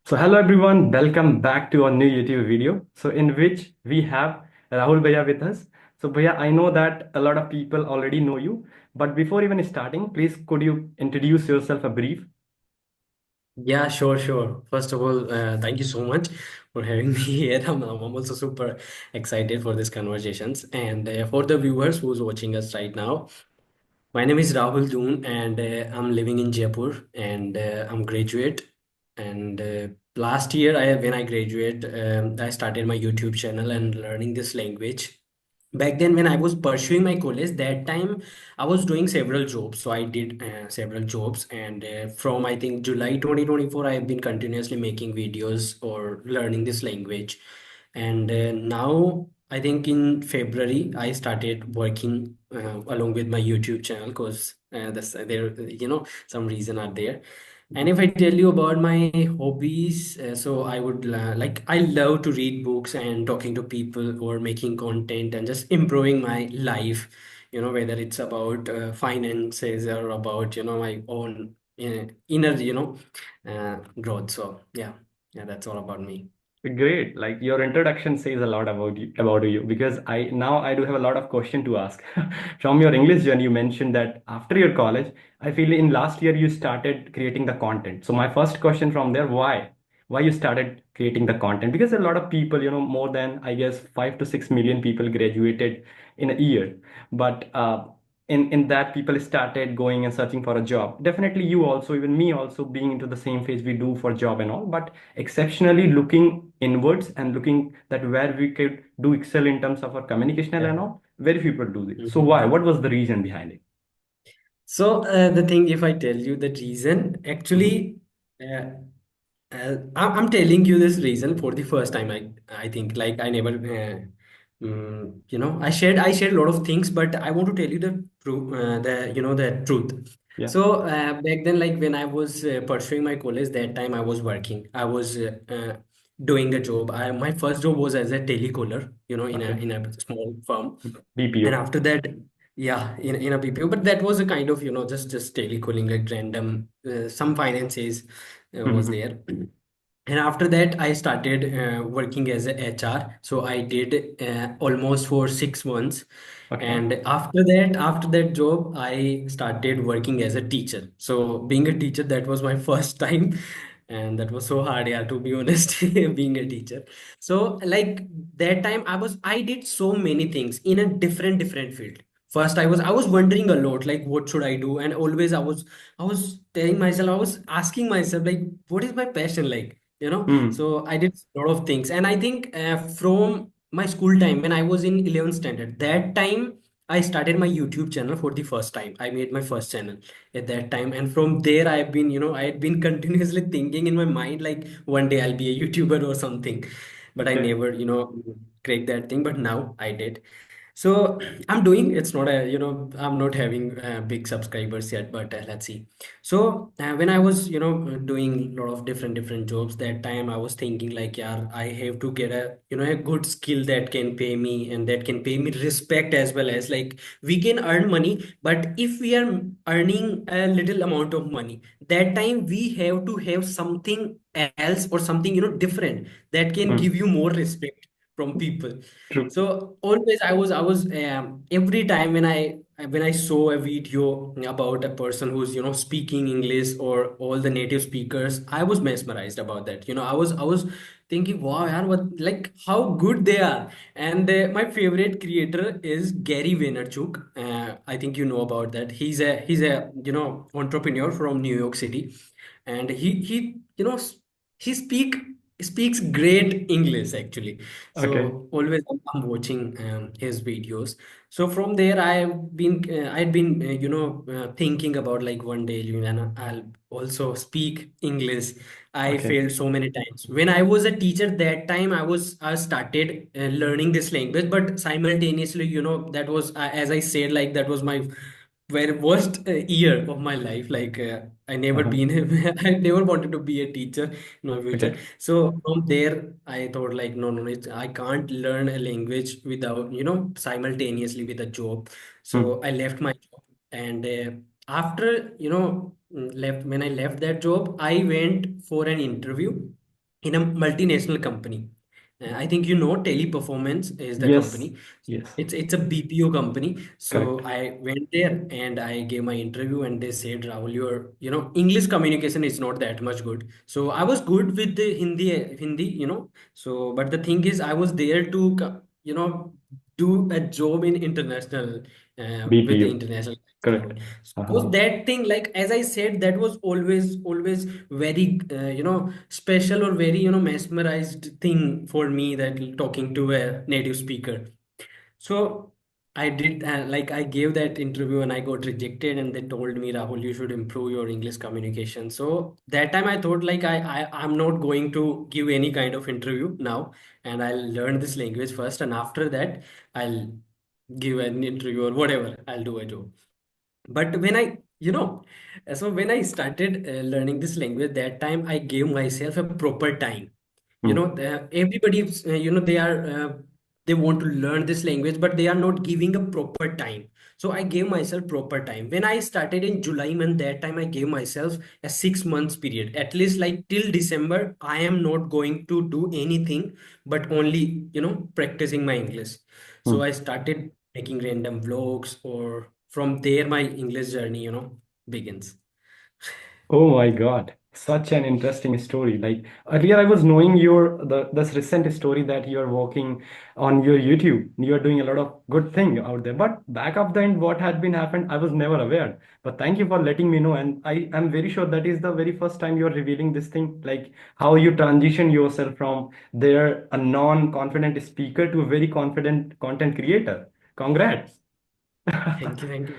So hello everyone, welcome back to our new YouTube video. So in which we have Rahul Bhaiya with us. So Bhaiya, I know that a lot of people already know you, but before even starting, please could you introduce yourself a brief? Yeah, sure, sure. First of all, thank you so much for having me here. I'm also super excited for these conversations. And for the viewers who's watching us right now, my name is Rahul Doon, and I'm living in Jaipur, and I'm graduate. And last year, when I graduate, I started my YouTube channel and learning this language. Back then, when I was pursuing my college, that time I was doing several jobs. So I did several jobs, and from I think July 2024, I have been continuously making videos or learning this language. And now I think in February I started working along with my YouTube channel because some reason are there. And if I tell you about my hobbies, so I would like I love to read books and talking to people or making content and just improving my life. Whether it's about finances or about my own inner growth. So yeah, that's all about me. Great. Like your introduction says a lot about you because I do have a lot of question to ask. From your English journey, you mentioned that after your college, I feel in last year you started creating the content. So my first question from there, why? Why you started creating the content? Because a lot of people, more than I guess 5 to 6 million people graduated in a year. But in that people started going and searching for a job. Definitely you also, even me also being into the same phase we do for job and all, but exceptionally looking inwards and looking that where we could do excel in terms of our communication Yeah. and all, very few people do it. So why? Mhm. What was the reason behind it? So the thing, if I tell you the reason, Mhm. actually, uh, I'm telling you this reason for the first time. I think like I never, I shared a lot of things, but I want to tell you the truth. Yeah. So back then, like when I was pursuing my college, that time I was working. I was doing a job. My first job was as a telecaller, in a Okay. small firm. And BPO. after that, yeah, in a BPO, but that was a kind of, just telecalling, like random, some finances was Mhm. there. And after that, I started working as a HR. So I did almost for 6 months. Okay. And after that job, I started working as a teacher. So being a teacher, that was my first time. And that was so hard, yeah, to be honest, being a teacher. So like that time I did so many things in a different field. First I was wondering a lot, like what should I do? And always I was telling myself, I was asking myself, like, what is my passion, like. Hmm. So I did a lot of things. And I think from my school time, when I was in 11th standard, that time I started my YouTube channel for the first time. I made my first channel at that time. And from there, I had been continuously thinking in my mind, like one day I'll be a YouTuber or something. But I Okay. never, cracked that thing. But now I did. So I'm doing, it's not I'm not having big subscribers yet, but let's see. So when I was, doing a lot of different jobs, that time I was thinking like, yeah, I have to get a good skill that can pay me and that can pay me respect, as well as like we can earn money. But if we are earning a little amount of money, that time we have to have something else or something, different that can Hmm. give you more respect from people. True. So always I was every time when I saw a video about a person who's speaking English or all the native speakers, I was mesmerized about that. I was thinking, wow, yaar, what, like how good they are. And my favorite creator is Gary Vaynerchuk. I think you know about that. He's a entrepreneur from New York City, and he he speaks great English actually. Okay. So always I'm watching his videos. So from there I'd been thinking about like one day, I'll also speak English. I Okay. failed so many times. When I was a teacher, that time I started learning this language, but simultaneously, that was as I said, like that was my very worst year of my life. Like I never Uh-huh. been I never wanted to be a teacher in my future. Okay. So from there, I thought like, no, no, I can't learn a language without, simultaneously with a job. Hmm. So I left my job. And after, left when I left that job, I went for an interview. in a multinational company. I think you know Teleperformance is the Yes, company. yes, It's a BPO company. So correct. I went there and I gave my interview, and they said, Rahul, your English communication is not that much good. So I was good with the Hindi. So but the thing is, I was there to do a job in international with the BPU, international and all. correct. So Uh-huh. that thing, like as I said, that was always very special or very mesmerized thing for me, that talking to a native speaker. So I did like I gave that interview and I got rejected, and they told me, Rahul, you should improve your English communication. So that time I thought, like, I'm not going to give any kind of interview now, and I'll learn this language first, and after that I'll give an interview or whatever, I'll do a job. But when I started learning this language, that time I gave myself a proper time. Hmm. Everybody, they want to learn this language, but they are not giving a proper time. So I gave myself proper time. When I started in July month, that time I gave myself a 6 months period, at least like till December. I am not going to do anything, but only practicing my English. So Hmm. I started making random vlogs, or from there my English journey begins. Oh my God, such an interesting story. Like earlier, I was knowing your the this recent story that you're working on your YouTube. You're doing a lot of good thing out there. But back of the end, what had been happened, I was never aware. But thank you for letting me know. And I am very sure that is the very first time you're revealing this thing, like how you transition yourself from there a non-confident speaker to a very confident content creator. Congrats. Thank you, thank you.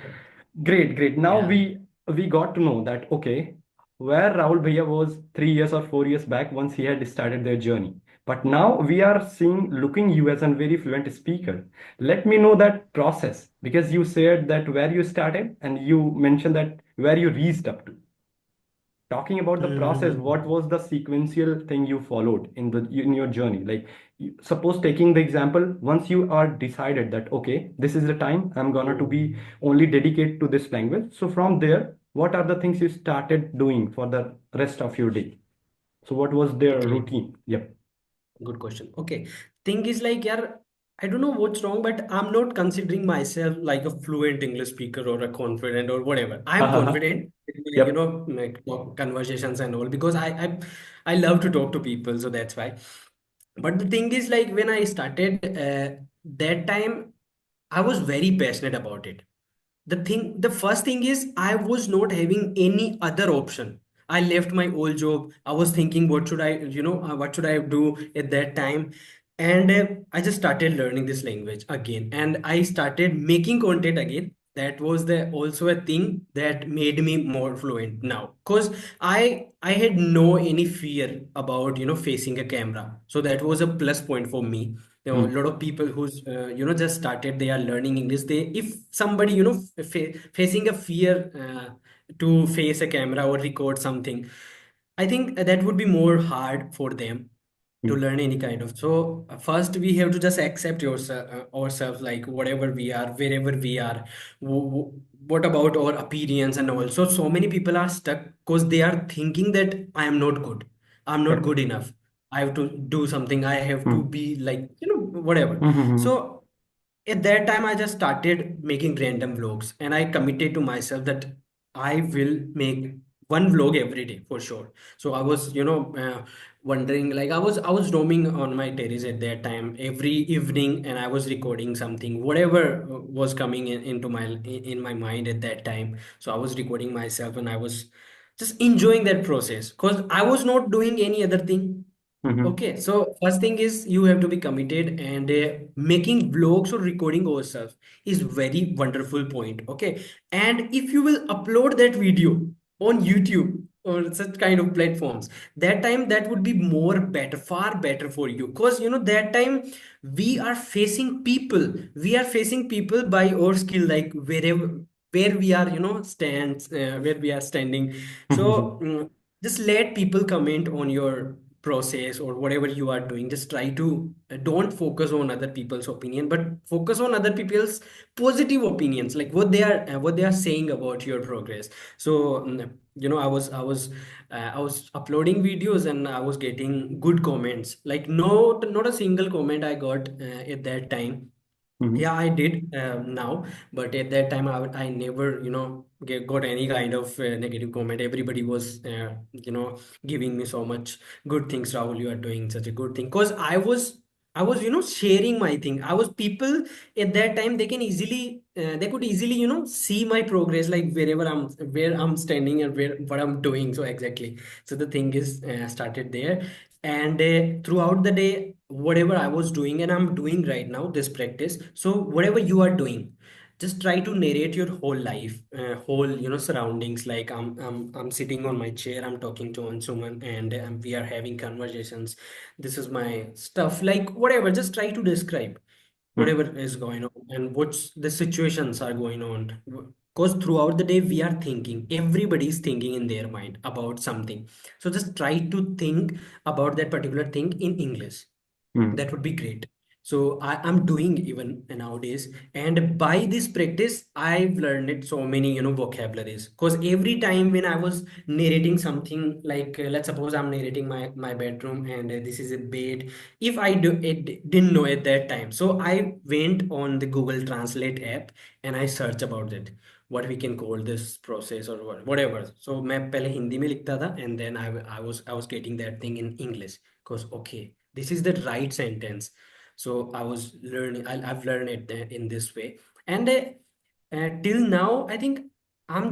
Great, great. Now Yeah. we got to know that okay, where Rahul Bhaiya was 3 years or 4 years back once he had started their journey. But now we are seeing looking you as a very fluent speaker. Let me know that process because you said that where you started and you mentioned that where you reached up to. Talking about the process, what Mhm. was the sequential thing you followed in your journey? Like suppose taking the example, once you are decided that okay, this is the time I'm gonna to be Mhm. only dedicate to this language. So from there, what are the things you started doing for the rest of your day? So what was their Okay. routine? Yep. Good question. Okay. Thing is, like, yeah, I don't know what's wrong, but I'm not considering myself like a fluent English speaker or a confident or whatever. Ha I'm ha ha. confident in my, Yep. like conversations and all, because I love to talk to people, so that's why. But the thing is, like, when I started that time, I was very passionate about it. The first thing is, I was not having any other option. I left my old job. I was thinking, what should I do at that time? And I just started learning this language again, and I started making content again. That was the also a thing that made me more fluent now, because I had no any fear about facing a camera. So that was a plus point for me. A Hmm. lot of people who's just started, they are learning English. They, if somebody facing a fear to face a camera or record something, I think that would be more hard for them to Hmm. learn any kind of. So first we have to just accept yourself, ourselves, like whatever we are, wherever we are. What about our appearance and all? So many people are stuck because they are thinking that I am not good, I'm not Correct. good enough, I have to do something, I have to Hmm. be like whatever. Hmm. Hmm. Hmm. So at that time I just started making random vlogs, and I committed to myself that I will make one vlog every day for sure. So I was wondering, like, I was roaming on my terrace at that time every evening, and I was recording something, whatever was coming into in my mind at that time. So I was recording myself, and I was just enjoying that process because I was not doing any other thing. Hmm. Hmm. Okay, so first thing is you have to be committed, and making vlogs or recording ourselves is very wonderful point. Okay, and if you will upload that video on YouTube or such kind of platforms, that time that would be more better, far better for you, because that time we are facing people by our skill, like wherever where we are, where we are standing. Hmm. Hmm. So just let people comment on your process or whatever you are doing, just try to don't focus on other people's opinion, but focus on other people's positive opinions, like what they are saying about your progress. So I was uploading videos and I was getting good comments, like not a single comment I got at that time. Hmm. Yeah, I did now, but at that time I never, got any kind of negative comment. Everybody was, giving me so much good things. Rahul, you are doing such a good thing. Because I was, sharing my thing. I was people at that time. They could easily, see my progress, like where I'm standing and where what I'm doing. So exactly. So the thing is started there, and throughout the day whatever I was doing and I'm doing right now, this practice. So whatever you are doing, just try to narrate your whole life, whole surroundings. Like I'm sitting on my chair, I'm talking to one someone, and we are having conversations. This is my stuff, like whatever. Just try to describe Hmm. whatever is going on and what's the situations are going on. Because throughout the day we are thinking, everybody's thinking in their mind about something. So just try to think about that particular thing in English. Hmm. That would be great. So I'm doing even nowadays, and by this practice I've learned it so many vocabularies. Because every time when I was narrating something, like let's suppose I'm narrating my bedroom, and this is a bed. If I didn't know at that time, so I went on the Google Translate app and I search about it, what we can call this process or whatever. So मैं पहले हिंदी में लिखता था, and then I was getting that thing in English. Because okay, this is the right sentence. So I was learning, I've learned it in this way. And till now I think I've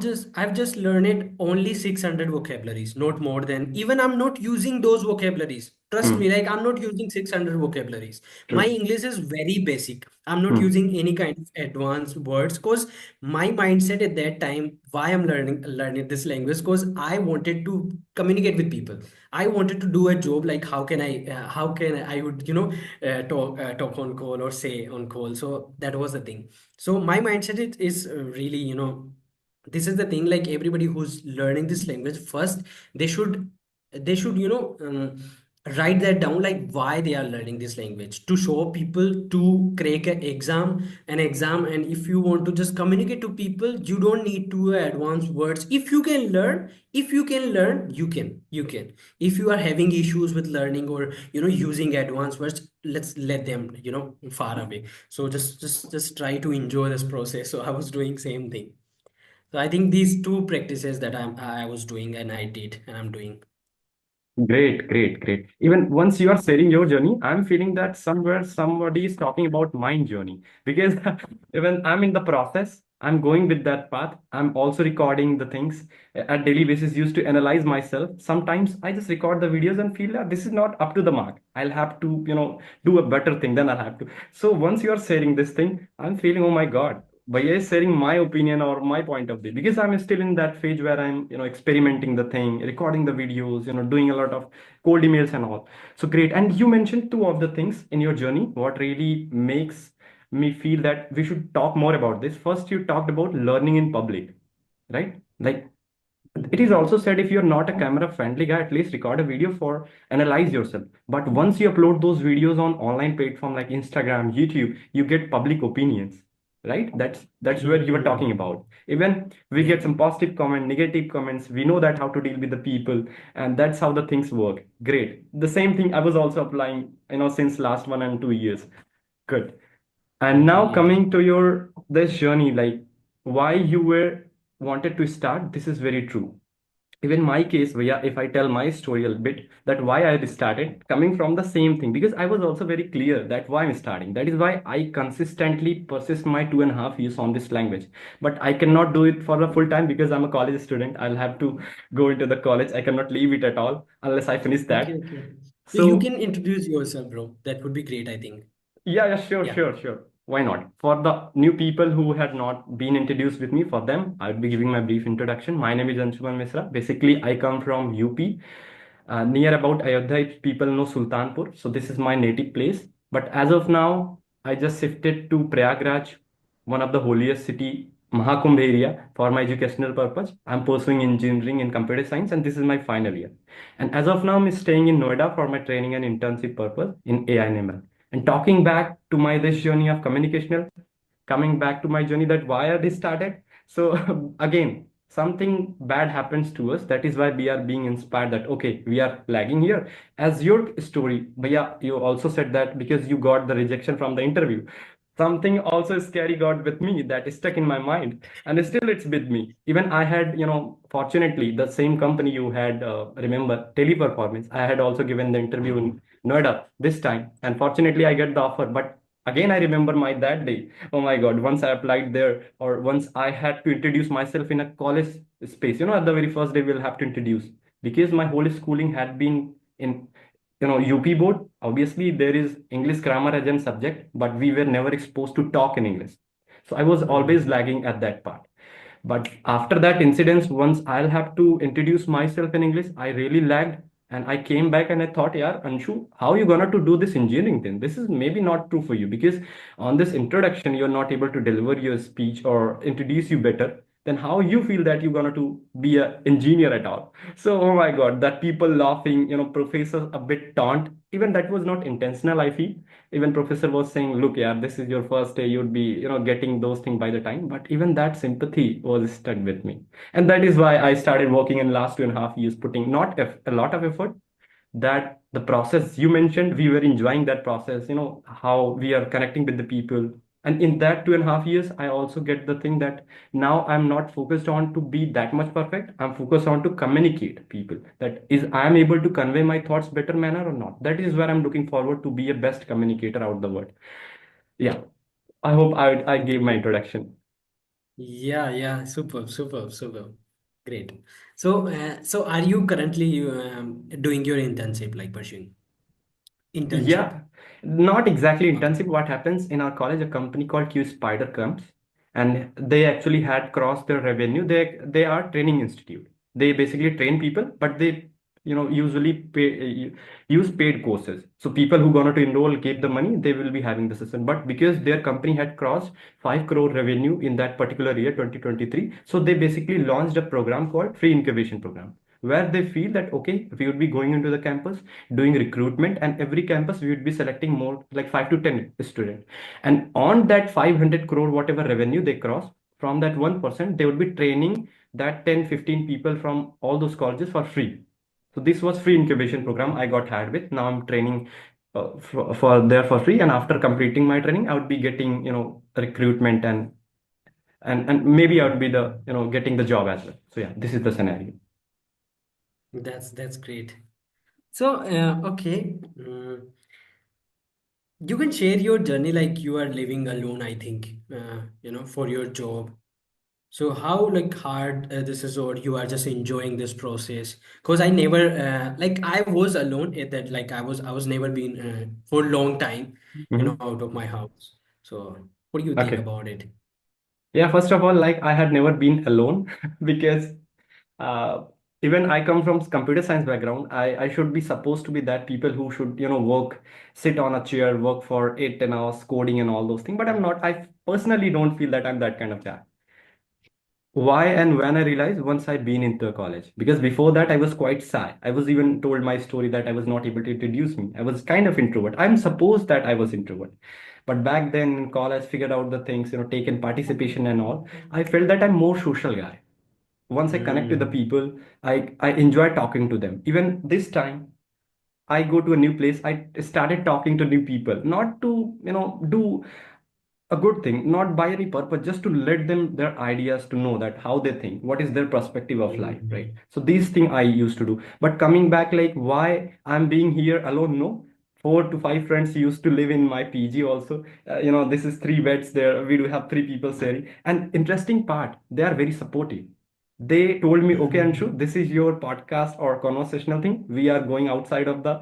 just learned it only 600 vocabularies, not more than. Even I'm not using those vocabularies, trust me, Hmm. like I'm not using 600 vocabularies. My True. English is very basic. I'm not Hmm. using any kind of advanced words. Because my mindset at that time, why I'm learning this language, because I wanted to communicate with people. I wanted to do a job, like how can I would talk on call or say on call. So that was the thing. So my mindset is really, this is the thing. Like everybody who's learning this language, first they should write that down, like why they are learning this language, to show people, to crack an exam. And if you want to just communicate to people, you don't need to advance words. If you can learn, you can. If you are having issues with learning or using advanced words, let's let them far away. So just try to enjoy this process. So I was doing same thing. So I think these two practices that I was doing and I did and I'm doing. Great, great, great. Even once you are sharing your journey, I'm feeling that somewhere somebody is talking about my journey because even I'm in the process, I'm going with that path. I'm also recording the things at daily basis, used to analyze myself. Sometimes I just record the videos and feel that this is not up to the mark. I'll have to, do a better thing, then I'll have to. So once you are sharing this thing, I'm feeling, oh my God, by sharing my opinion or my point of view, because I'm still in that phase where I'm experimenting the thing, recording the videos, doing a lot of cold emails and all. So great. And you mentioned two of the things in your journey what really makes me feel that we should talk more about this. First, you talked about learning in public, right? Like, it is also said if you're not a camera friendly guy, at least record a video for analyze yourself. But once you upload those videos on online platform like Instagram, YouTube, you get public opinions, right? That's where you were talking Mhm. about. Even we Yeah. get some positive comment, negative comments. We know that how to deal with the people, and that's how the things work. Great. The same thing I was also applying, since last 1 and 2 years. Good. And now Okay. coming to your this journey, like why you were wanted to start, this is very true. Even my case, yeah, if I tell my story a little bit, that why I started coming from the same thing, because I was also very clear that why I'm starting. That is why I consistently persist my 2.5 years on this language. But I cannot do it for the full time because I'm a college student. I'll have to go into the college. I cannot leave it at all unless I finish Okay, that. okay. You So can introduce yourself, bro. That would be great, I think. yeah, yeah, sure, Yeah. sure, sure. Why not? For the new people who had not been introduced with me, for them, I'll be giving my brief introduction. My name is Anshuman Misra. Basically, I come from UP. Near about Ayodhya, if people know Sultanpur. So this is my native place. But as of now, I just shifted to Prayagraj, one of the holiest city Mahakumbh area for my educational purpose. I'm pursuing engineering in computer science, and this is my final year. And as of now, I'm staying in Noida for my training and internship purpose in AI and ML. And talking back to my this journey of communicational, coming back to my journey that why I started. So again, something bad happens to us. That is why we are being inspired that okay, we are lagging here. As your story, but yeah, you also said that because you got the rejection from the interview. Something also scary got with me that is stuck in my mind, and still it's with me. Even I had, fortunately, the same company you had, remember, Teleperformance. I had also given the interview in Noida this time, and fortunately, I get the offer. But again, I remember my that day. Oh my God, once I applied there, or once I had to introduce myself in a college space, at the very first day, we'll have to introduce because my whole schooling had been in, UP board. Obviously, there is English grammar as a subject, but we were never exposed to talk in English. So I was always Mm. lagging at that part. But after that incident, once I'll have to introduce myself in English, I really lagged. And I came back and I thought, yeah, Anshu, how are you gonna to do this engineering thing? This is maybe not true for you because on this introduction, you're not able to deliver your speech or introduce you better. Then how you feel that you're gonna to be an engineer at all? So, oh my God, that people laughing, professors a bit taunt. Even that was not intentional, I feel. Even professor was saying, look, yeah, this is your first day, you'd be, getting those things by the time. But even that sympathy was stuck with me. And that is why I started working in last 2.5 years, putting not a lot of effort, that the process you mentioned, we were enjoying that process, how we are connecting with the people. And in that 2.5 years, I also get the thing that now I'm not focused on to be that much perfect. I'm focused on to communicate people. That is, I am able to convey my thoughts better manner or not. That is where I'm looking forward to be a best communicator out the world. Yeah, I hope I gave my Okay. introduction. Yeah, yeah, super, super, super. Great. So are you currently doing your internship, like pursuing internship? Yeah, not exactly intensive. What happens in our college, a company called Q Spider comes, and they actually had crossed their revenue. They are training institute. They basically train people, but they usually use paid courses. So people who gonna to enroll gave the money, they will be having the session. But because their company had crossed 5 crore revenue in that particular year, 2023, so they basically launched a program called free incubation program, where they feel that okay, we would be going into the campus doing recruitment, and every campus we would be selecting more like 5 to 10 students, and on that 500 crore whatever revenue they cross, from that 1% they would be training that 10 15 people from all those colleges for free. So this was free incubation program I got hired with. Now I'm training for there for free, and after completing my training I would be getting recruitment, and maybe I would be the getting the job as well. So yeah, this is the scenario. That's great. So okay, you can share your journey like you are living alone, I think, for your job. So how like hard this is, or you are just enjoying this process? Because I never like I was alone at that, like I was never been for a long time, Mhm. out of my house. So what do you think Okay. about it? Yeah, first of all, like I had never been alone because uh, even I come from computer science background. I should be supposed to be that people who should, work, sit on a chair, work for 8, 10 hours, coding and all those things. But I'm not. I personally don't feel that I'm that kind of guy. Why and when I realized once I'd been into a college. Because before that, I was quite shy. I was even told my story that I was not able to introduce me. I was kind of introvert. I'm supposed that I was introvert. But back then in college, figured out the things, taken participation and all. I felt that I'm more social guy. Once I connect with the Hmm. people, I enjoy talking to them. Even this time, I go to a new place, I started talking to new people, not to, do a good thing, not by any purpose, just to let them their ideas to know that how they think, what is their perspective of life, right? Hmm. So these thing I used to do. But coming back, like why I'm being here alone, no. 4 to 5 friends used to live in my PG also. This is 3 beds there. We do have 3 people sharing. And interesting part, they are very supportive. They told me, okay, Anshu, Hmm. this is your podcast or conversational thing. We are going outside of the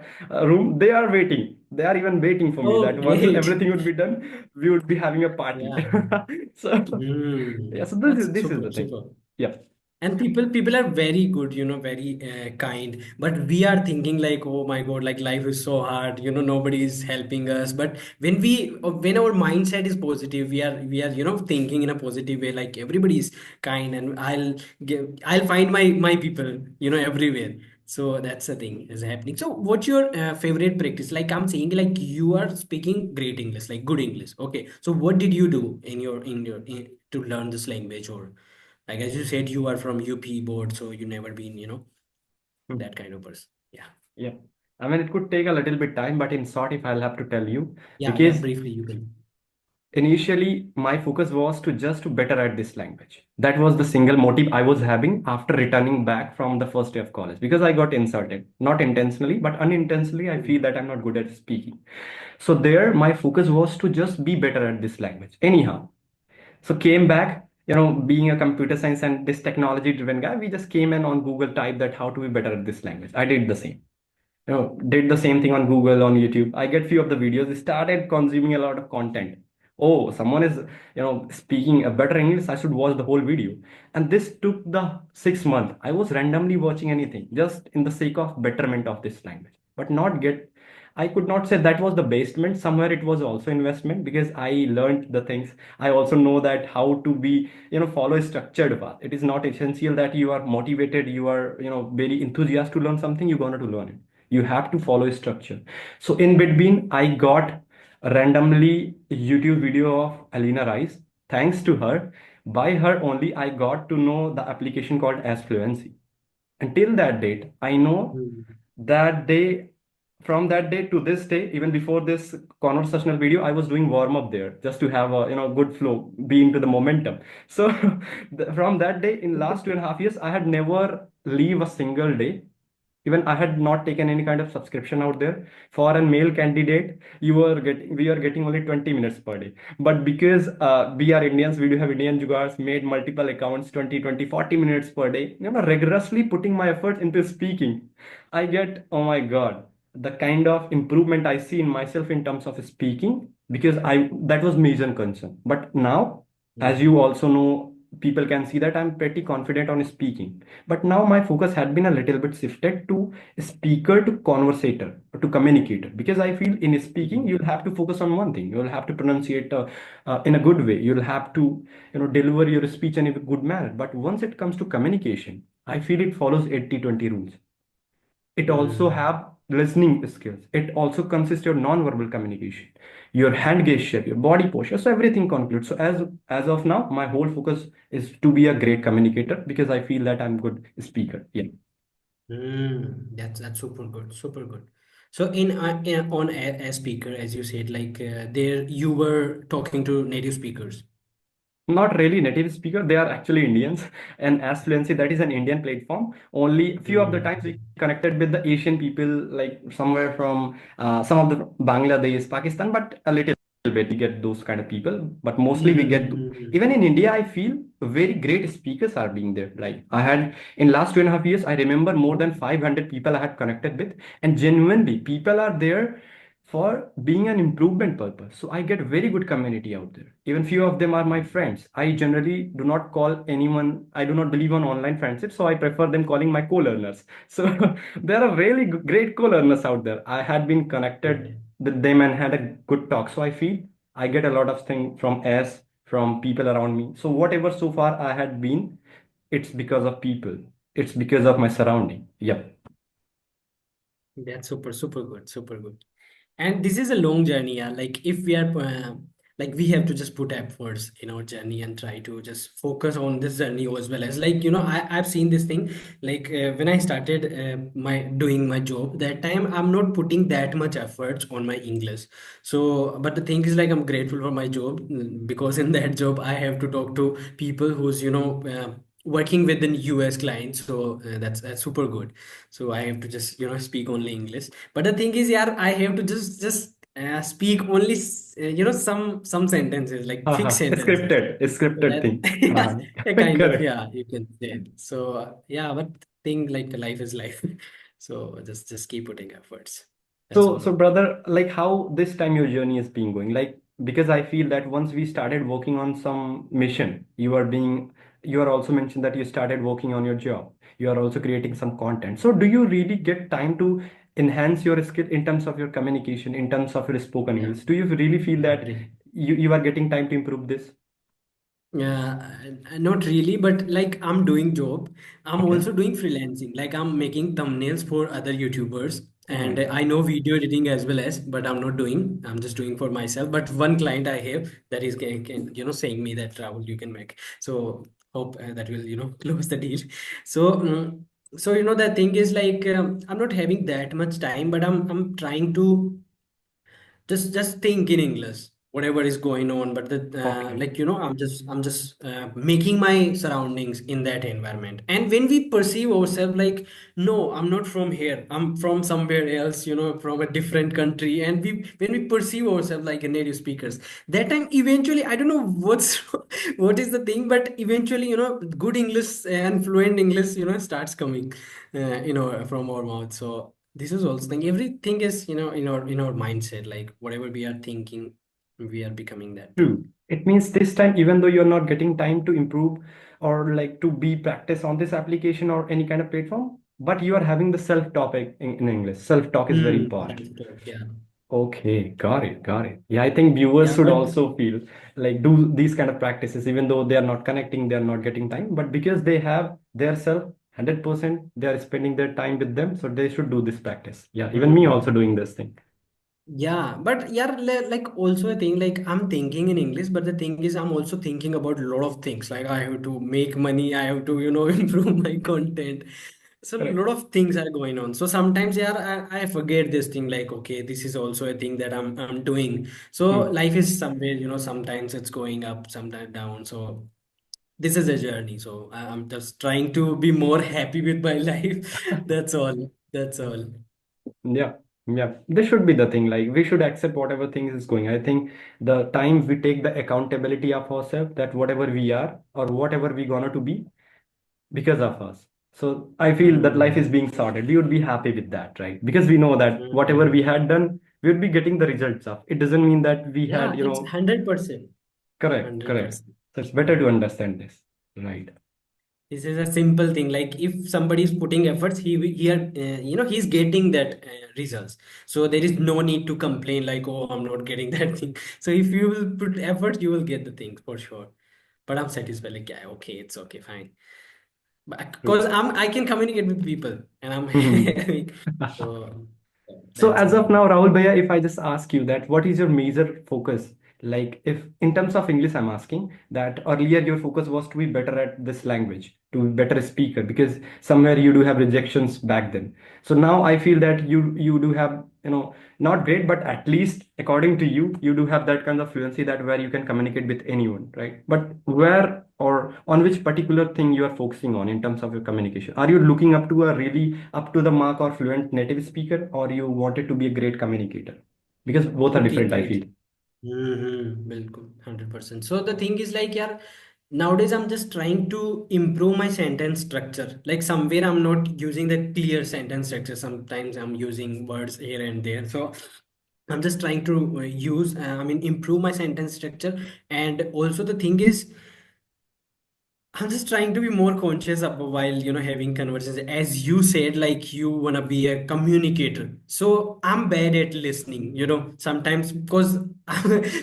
room. They are waiting. They are even waiting for me Oh, that once great. everything would be done, we would be having a party. Yeah. So, Hmm. yeah, so this is That's this is super, the thing. super. Yeah. And people are very good, very kind, but we are thinking like, oh my God, like life is so hard, nobody is helping us. But when our mindset is positive, we are thinking in a positive way, like everybody is kind, and I'll find my people, everywhere. So that's the thing is happening. So what's your favorite practice? Like I'm saying, like you are speaking great English, like good English. Okay. So what did you do to learn this language? Or like as you said, you are from UP board, so you never been, Hmm. that kind of person. Yeah. Yeah. I mean, it could take a little bit time, but in short, if I'll have to tell you, Yeah, yeah, because briefly you can. initially my focus was to just to better at this language. That was the single motive I was having after returning back from the first day of college, because I got insulted, not intentionally, but unintentionally. I feel Mm. that I'm not good at speaking. So there, my focus was to just be better at this language. Anyhow, so came back, being a computer science and this technology driven guy, we just came in on Google, type that how to be better at this language. I did the same. Did the same thing on Google, on YouTube. I get few of the videos, started consuming a lot of content. Oh, someone is, speaking a better English, I should watch the whole video. And this took the 6 month. I was randomly watching anything, just in the sake of betterment of this language, but not get. I could not say that was the basement. Somewhere it was also investment, because I learned the things. I also know that how to be, follow a structured path. It is not essential that you are motivated, you are, very enthusiastic to learn something, you're going to learn it. You have to follow a structure. So in between, I got randomly a YouTube video of Alina Rice. Thanks to her, by her only, I got to know the application called as fluency. Until that date, I know Mm. that day, from that day to this day, even before this conversational video, I was doing warm up there just to have a, good flow, be into the momentum. So from that day, in last 2.5 years, I had never leave a single day. Even I had not taken any kind of subscription out there. For a male candidate, we are getting only 20 minutes per day. But because we are Indians, we do have Indian jugars, made multiple accounts, 20, 20, 40 minutes per day, rigorously putting my efforts into speaking. I get, oh my God, the kind of improvement I see in myself in terms of speaking, because that was major concern. But now, as Mm. you also know, people can see that I'm pretty confident on speaking. But now my focus had been a little bit shifted to speaker to conversator, to communicator, because I feel in speaking Mm. you'll have to focus on one thing. You'll have to pronunciate in a good way. You'll have to, deliver your speech in a good manner. But once it comes to communication, I feel it follows 80-20 rules. It also Mm. have listening skills. It also consists your non-verbal communication, your hand gesture, your body posture. So everything concludes. So as of now, my whole focus is to be a great communicator, because I feel that I'm good speaker. Yeah. That's super good, super good. So on a speaker, as you said, like there you were talking to native speakers. Not really native speaker, they are actually Indians. And as fluency, that is an Indian platform. Only few of the times we Mm. connected with the Asian people, like somewhere from some of the Bangladesh, Pakistan, but a little bit we get those kind of people. But mostly we get, Mm. even in India, I feel very great speakers are being there. Like I had in last 2.5 years, I remember more than 500 people I had connected with, and genuinely people are there for being an improvement purpose. So I get very good community out there. Even few of them are my friends. I generally do not call anyone. I do not believe on online friendship, so I prefer them calling my co-learners. So there are really great co-learners out there. I had been connected Right. with them and had a good talk. So I feel I get a lot of things from people around me. So whatever so far I had been, it's because of people. It's because of my surrounding. Yep. That's super, super good, super good. And this is a long journey, yeah. Like if we are like we have to just put efforts in our journey and try to just focus on this journey as well. As like I've seen this thing, like when I started my doing my job, that time I'm not putting that much efforts on my English. So but the thing is, like, I'm grateful for my job, because in that job I have to talk to people who's working within US clients. So that's super good. So I have to just speak only English. But the thing is, yeah, I have to just speak only some sentences, like fixed sentences. So Scripted that thing. yeah, a kind of, Correct. yeah, you can say. So yeah, but thing like life is life. So just keep putting efforts. That's So, all. so brother, like how this time your journey has been going? Like, because I feel that once we started working on some mission, you are being you are also mentioned that you started working on your job. You are also creating some content. So do you really get time to enhance your skill in terms of your communication, in terms of your spoken Yeah, English? Do you really feel that agree. you are getting time to improve this? Yeah, not really, but like I'm doing job. I'm Okay. also doing freelancing. Like I'm making thumbnails for other YouTubers, Oh my and God. I know video editing as well as, but I'm not doing. I'm just doing for myself. But one client I have that is saying me that Rahul you can make. So hope that will close the deal. So the thing is like I'm not having that much time, but I'm trying to just think in English whatever is going on, but the Okay. like I'm just making my surroundings in that environment. And when we perceive ourselves like, no, I'm not from here, I'm from somewhere else, from a different country, and we when we perceive ourselves like a native speakers, that time eventually I don't know what's what is the thing, but eventually good English and fluent English starts coming from our mouth. So this is also thing. Everything is, in our mindset. Like whatever we are thinking, we are becoming that. True. It means this time, even though you're not getting time to improve or like to be practice on this application or any kind of platform, but you are having the self-talk in English. Self-talk is very important. Self-talk, yeah. Okay, got it, got it. Yeah, I think viewers Yeah, should but also feel like do these kind of practices, even though they are not connecting, they are not getting time, but because they have their self 100%, they are spending their time with them, so they should do this practice. Yeah, even me also Mhm. doing this thing. Yeah, but yeah, like also a thing like I'm thinking in English, but the thing is I'm also thinking about a lot of things. Like I have to make money, I have to, improve my content. So a Correct. lot of things are going on. So sometimes, yeah, I forget this thing. Like, okay, this is also a thing that I'm doing. So Hmm. life is somewhere, sometimes it's going up, sometimes down. So this is a journey. So I'm just trying to be more happy with my life. That's all. That's all. Yeah, yeah. This should be the thing. Like we should accept whatever things is going. I think the time we take the accountability of ourselves that whatever we are or whatever we gonna to be because of us. So I feel that life is Mm-hmm. being sorted. We would be happy with that, right? Because we know that whatever we Mm-hmm. had done, we would be getting the results of. It doesn't mean that we Yeah, had, it's 100%. correct, correct. 100%. So it's better to understand this, right? This is a simple thing. Like if somebody is putting efforts, he's getting that results. So there is no need to complain like, oh, I'm not getting that thing. So if you will put efforts, you will get the things for sure. But I'm satisfied. Like, yeah, okay, it's okay, fine. But because True. I can communicate with people, and I'm Mhm. having, so So that's as of all. now, Rahul Bhaiya, if I just ask you that, what is your major focus? Like if in terms of English, I'm asking that earlier your focus was to be better at this language, to be better speaker, because somewhere you do have rejections back then. So now I feel that you do have, not great, but at least according to you, you do have that kind of fluency that where you can communicate with anyone, right? But where or on which particular thing you are focusing on in terms of your communication? Are you looking up to a really up to the mark or fluent native speaker, or you wanted to be a great communicator? Because both are Okay, different, I great. feel. बिल्कुल 100%. So the thing is like, yeah, nowadays I'm just trying to improve my sentence structure. Like somewhere I'm not using the clear sentence structure. Sometimes I'm using words here and there. So I'm just trying to improve my sentence structure. And also the thing is, I'm just trying to be more conscious of while having conversations. As you said, like you wanna be a communicator. So I'm bad at listening. Sometimes because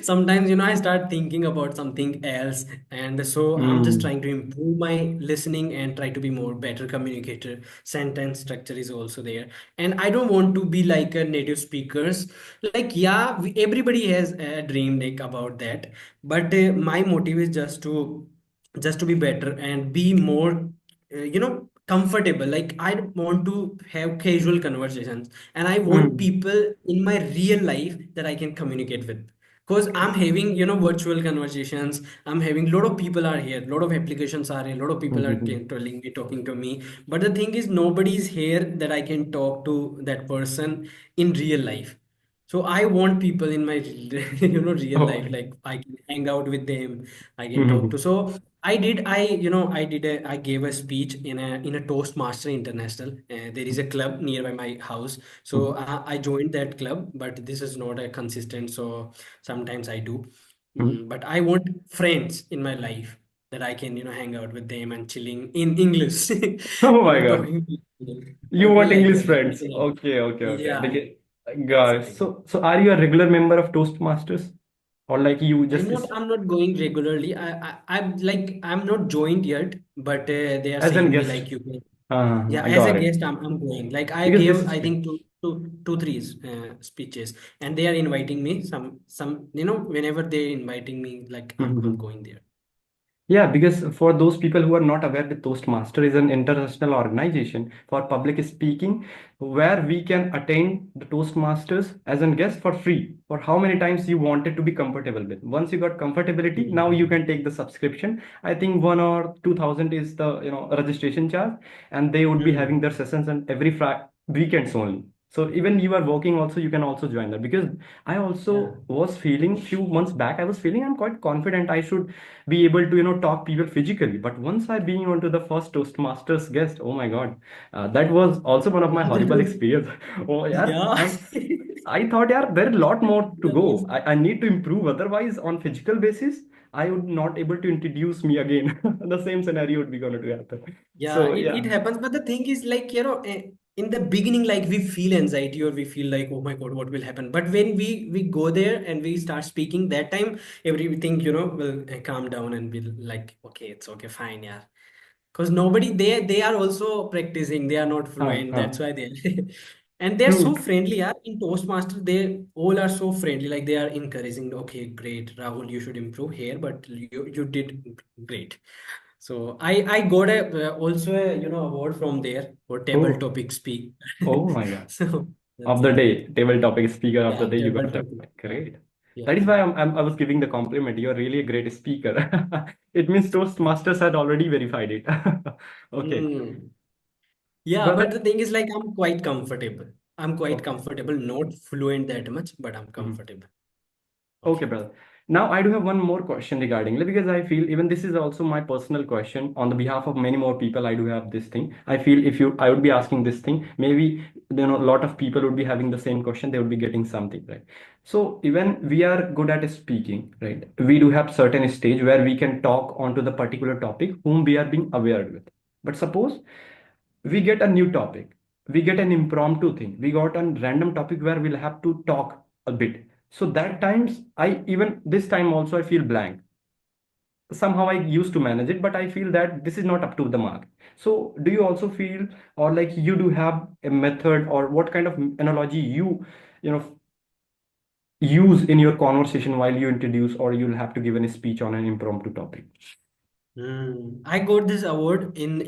sometimes I start thinking about something else, and so I'm just Mm. trying to improve my listening and try to be more better communicator. Sentence structure is also there, and I don't want to be like a native speakers. Like yeah, everybody has a dream like about that, but my motive is just to be better and be more comfortable. Like I want to have casual conversations, and I want Mm. people in my real life that I can communicate with, because I'm having virtual conversations. I'm having a lot of people are here, a lot of applications are here, a lot of people are telling me, talking to me, but the thing is nobody is here that I can talk to that person in real life. So I want people in my real life, Okay. like I can hang out with them, I can talk to. So I gave a speech in a Toastmaster International. There is a club nearby my house, so I joined that club, but this is not a consistent. So sometimes I do, but I want friends in my life. that I can, hang out with them and chilling in English, Oh my God. talking to people. I You feel want like English that. friends? Okay, okay, okay. Yeah, Got it. exactly. So are you a regular member of Toastmasters, or like you just I'm not going regularly. I'm not joined yet, but they are as a saying me guest? like you can. Yeah, I as a got it. guest, I'm going. Like I Because this gave, is I free. think two, three speeches, and they are inviting me. Whenever they're inviting me, like I'm going there. Yeah, because for those people who are not aware, the Toastmaster is an international organization for public speaking where we can attain the Toastmasters as a guest for free for how many times you wanted to be comfortable with. Once you got comfortability, now you Mhm. can take the subscription. I think 1 or 2,000 is the registration charge, and they would be having Hmm. their sessions on every weekends only. So even you are working also, you can also join that because I Yeah. also was feeling few months back, I was feeling I'm quite confident I should be able to talk people physically, but once I being onto the first Toastmasters guest, oh my God, that was also one of my Yeah, that horrible was, experience. Oh yeah, yeah. I thought yeah there are a lot more to That go. was, I need to improve, otherwise on physical basis I would not able to introduce me again. The same scenario would be going to happen. yeah, So it yeah. happens. But the thing is, like, in the beginning, like we feel anxiety or we feel like, oh my God, what will happen? But when we go there and we start speaking, that time everything, will calm down and be like, okay, it's okay, fine, yeah. Because nobody they are also practicing, they are not fluent, Huh. that's why they and they're so True. friendly, yeah. In Toastmaster they all are so friendly, like they are encouraging, okay, great, Rahul, you should improve here, but you did great. So I got also a award from there for table Oh, topic speak. oh my God. So that's Of the why, day, table topic speaker of the yeah, day, you table got that. topic, yeah, Great. yeah. That is why I was giving the compliment. You're really a great speaker. It means Toastmasters had already verified it. Okay. Mm. Yeah, but Brother. the thing is, like, I'm quite Okay. comfortable, not fluent that much, but I'm Mhm. comfortable. Okay, Okay. brother. Now I do have one more question regarding it because I feel even this is also my personal question on the behalf of many more people. I do have this thing. I feel if you, I would be asking this thing, maybe a lot of people would be having the same question. They would be getting something, right? So even we are good at speaking, right? We do have certain stage where we can talk onto the particular topic whom we are being aware with. But suppose we get a new topic, we get an impromptu thing, we got a random topic where we'll have to talk a bit, so that times I even this time also I feel blank. Somehow I used to manage it, but I feel that this is not up to the mark. So do you also feel, or like you do have a method, or what kind of analogy you know use in your conversation while you introduce or you'll have to give a speech on an impromptu topic? I got this award in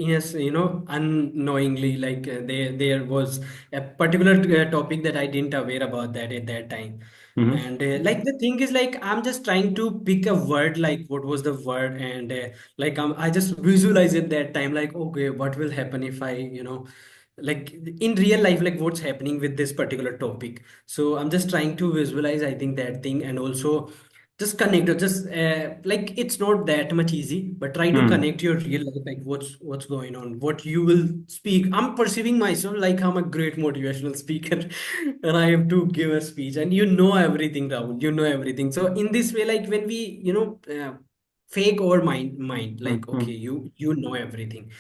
unknowingly, like there was a particular topic that I didn't aware about that at that time. Mm-hmm. And like the thing is, like I'm just trying to pick a word, like what was the word, and like I just visualize it that time, like okay, what will happen if I, like in real life, like what's happening with this particular topic. So I'm just trying to visualize, I think, that thing, and also just connect or just like it's not that much easy, but try to Hmm. connect your real life, like what's going on, what you will speak. I'm perceiving myself like I'm a great motivational speaker and I have to give a speech, and you know everything, Rahul, you know everything. So in this way, like when we fake our mind, like okay, Hmm. you know everything,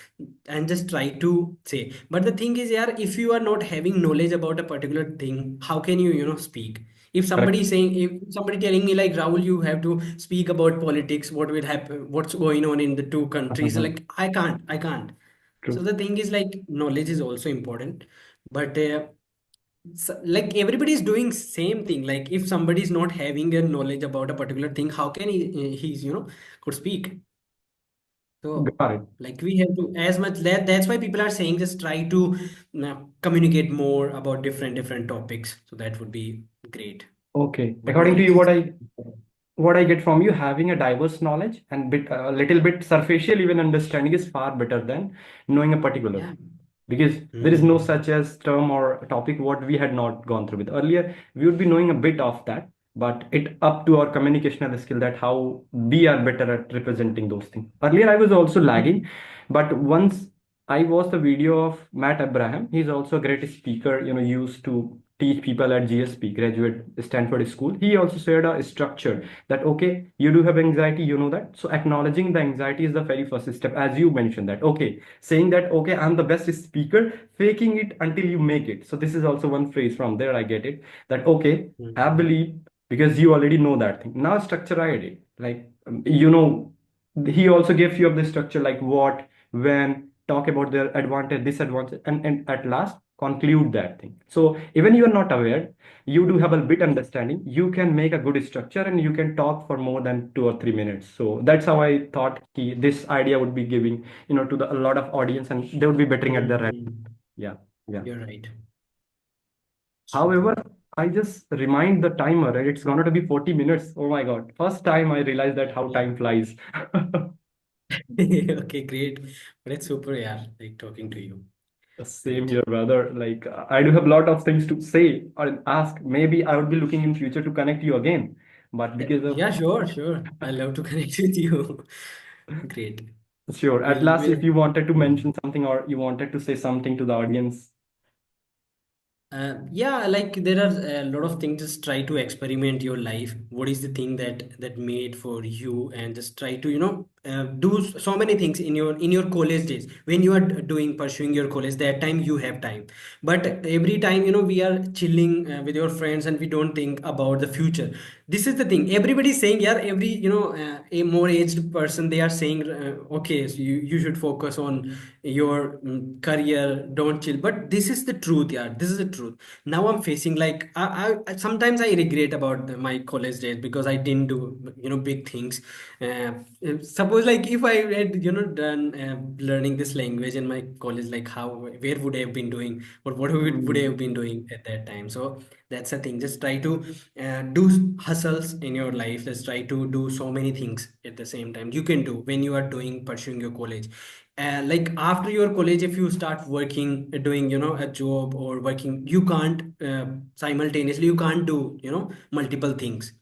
and just try to say. But the thing is, yeah, if you are not having knowledge about a particular thing, how can you speak? If somebody Correct. is saying, if somebody telling me like, Rahul, you have to speak about politics, what will happen, what's going on in the two countries, Uh-huh. like I can't. So True. the thing is, like, knowledge is also important, but like everybody is doing same thing. Like if somebody is not having a knowledge about a particular thing, how can he's could speak? So Got it. like we have to as much that's why people are saying just try to communicate more about different topics. So that would be great. Okay. But According to knowledge you, is, what I get from you, having a diverse knowledge and bit a little bit superficial even understanding is far better than knowing a particular yeah. thing. Because there is no Hmm. such as term or topic what we had not gone through with earlier. We would be knowing a bit of that, but it up to our communicational skill that how we are better at representing those things. Earlier I was also lagging, but once I watched the video of Matt Abraham, he's also a great speaker, used to teach people at GSP, Graduate Stanford School. He also shared a structure that, okay, you do have anxiety, you know that. So acknowledging the anxiety is the very first step, as you mentioned that, okay, saying that, okay, I'm the best speaker, faking it until you make it. So this is also one phrase from there. I get it that, okay, I Mhm. believe because you already know that thing. Now structure it. Like, you know, he also gives you of the structure like what, when, talk about their advantage, disadvantage, and at last conclude that thing. So even you are not aware, you do have a bit understanding, you can make a good structure and you can talk for more than 2 or 3 minutes. So that's how I thought this idea would be giving, to a lot of audience, and they would be bettering at their end. Mhm. Yeah, yeah. You're right. However, Super. I just remind the timer and it's gonna to be 40 minutes. Oh my God. First time I realized that how Yeah. time flies. Okay, great. But it's super, yeah, like talking to you. Same Great. here, brother. Like I do have a lot of things to say or ask. Maybe I would be looking in future to connect you again. But because of Yeah, sure, sure. I love to connect with you. Great. sure, at We'll last we'll if you wanted to hmm. mention something or you wanted to say something to the audience. Yeah, like there are a lot of things. Just try to experiment your life. What is the thing that made for you, and just try to do so many things in your college days when you are doing pursuing your college. That time you have time, but every time we are chilling with your friends and we don't think about the future. This is the thing. Everybody is saying, yeah, every a more aged person they are saying, okay, so you should focus on your career, don't chill. But this is the truth, yeah, this is the truth. Now I'm facing like sometimes I regret about my college days because I didn't do big things. uh, Suppose like if I had done learning this language in my college, like how where would I have been doing, or what would I Hmm. have been doing at that time? So that's the thing. Just try to do hustles in your life. Just try to do so many things at the same time you can do when you are doing pursuing your college. Like after your college, if you start working, doing a job or working, you can't simultaneously, you can't do multiple things.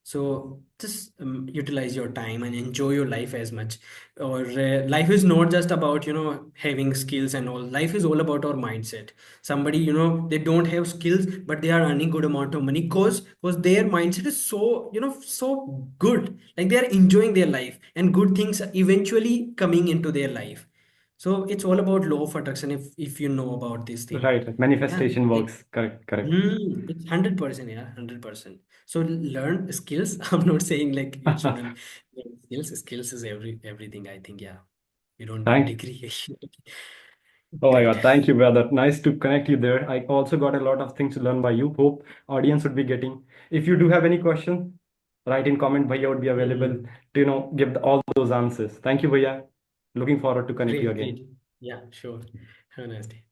So just utilize your time and enjoy your life as much. Or life is not just about having skills and all. Life is all about our mindset. Somebody they don't have skills but they are earning good amount of money because their mindset is so so good. Like they are enjoying their life and good things are eventually coming into their life. So it's all about law of attraction if you know about this thing. Right, right. Yeah, Manifestation like works. Correct, correct. It's 100%, yeah, 100%. So learn skills. I'm not saying like you shouldn't learn skills. Skills is everything, I think, yeah. You don't need Thank degree. Oh my Great. God, thank you, brother. Nice to connect you there. I also got a lot of things to learn by you. Hope audience would be getting. If you do have any question, write in comment. Bhaiya would be available Mm, to give all those answers. Thank you, Bhaiya. Looking forward to connect you great, again. great. Yeah, sure. Have a nice day.